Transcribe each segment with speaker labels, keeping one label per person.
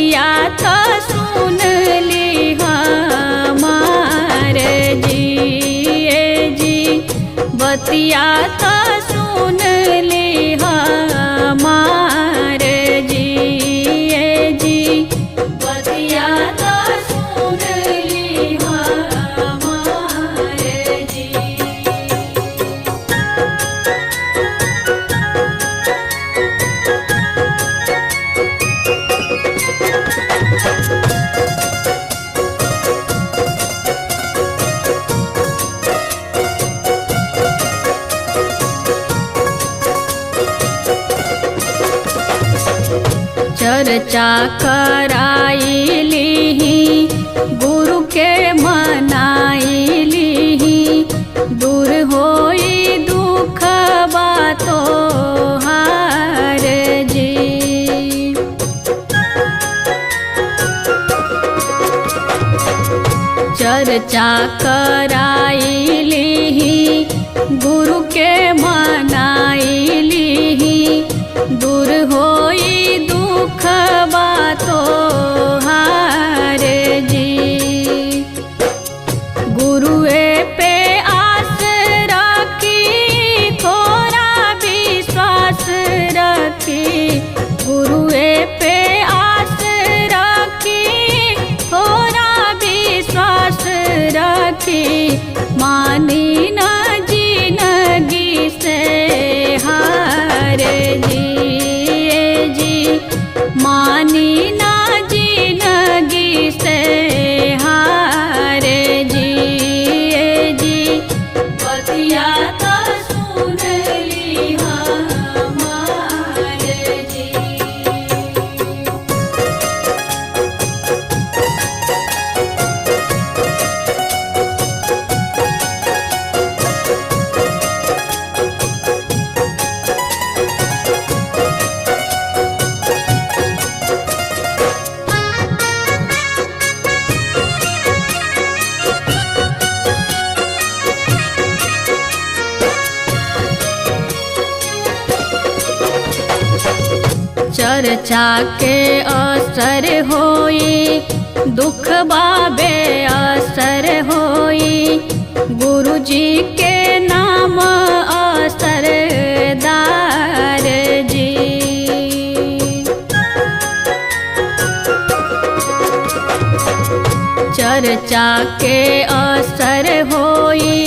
Speaker 1: बतिया तो सुन ली हमार जी, बतिया तो सुन ली हमार जी, बतिया तो सुन ली हमार जी। चर्चा कराइली गुरु के मनाइली, दूर होई दुख बातो हार जी। चर्चा कराइली गुरु के मनाइली, दूर होई दुख बातो हार जी। गुरुए पे आस रखी, थोड़ा विश्वास रखी, गुरुए पे आस रखी, थोड़ा विश्वास रखी, मानी न जिंदगी से हार जी, मानी ना जिंदगी से हार जी, बतिया तो सुन ली हमार जी। चर्चा के असर होई, दुख बाबे असर होई, गुरुजी के नाम असरदार जी। चर्चा के असर होई,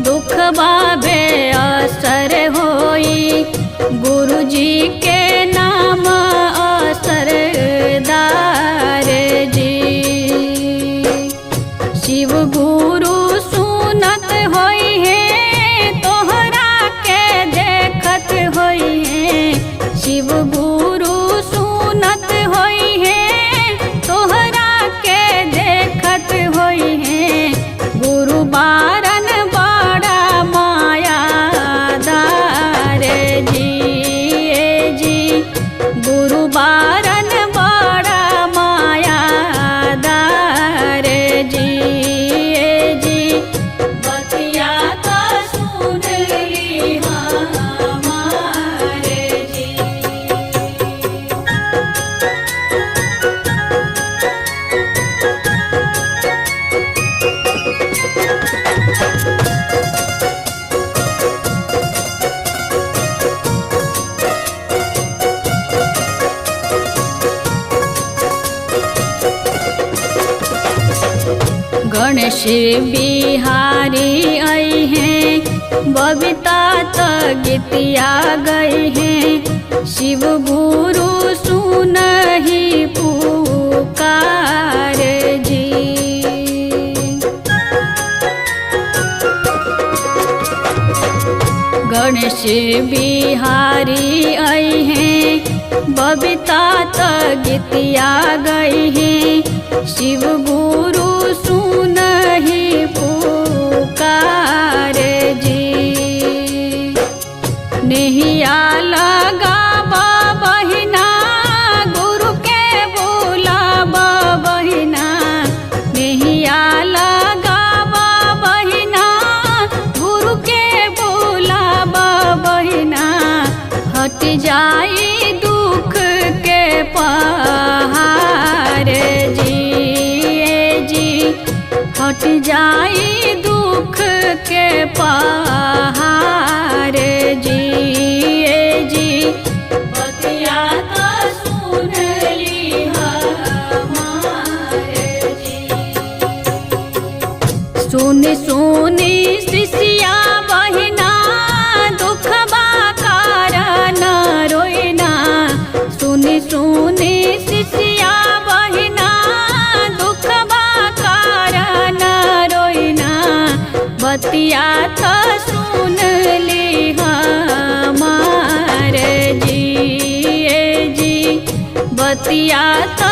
Speaker 1: दुख बाबे असर होई, गुरुजी के नाम असरदार जी। शिव गुरु सुनत होई है, तोहरा के देखत होई है, शिव गुरु सुनत होई है, तोहरा के देखत होई है, गुरु बारन बड़ा मायादार जी, गुरु बारन बड़ा मायादार जी, बतिया तो सुन ली हमार जी। गणेश बिहारी आई हैं, बबीता तो गीतिया गई हैं, शिव गुरु सुनहि पुकार जी। गणेश बिहारी आई हैं, बबीता तो गीतिया गई हैं, शिव गुरु सुनहि पुकार जी। नेहिया लगाबा बहिना, गुरु के बुलाबा बहिना, नेहिया लगाबा बहिना, गुरु के बुलाबा बहिना, हट जाई दुख के पहाड़ कट जाई दुख के पहाड़ जी जी बतिया तो सुन ली हमारे जी। सुनी सुनी शिष्या बहिना दुख बा कारण रोइना। सुनी सुनी शिष्या बहिना दुख बा कारण रोइना। बतिया तो सुन ली हमारे जी जी बतिया तो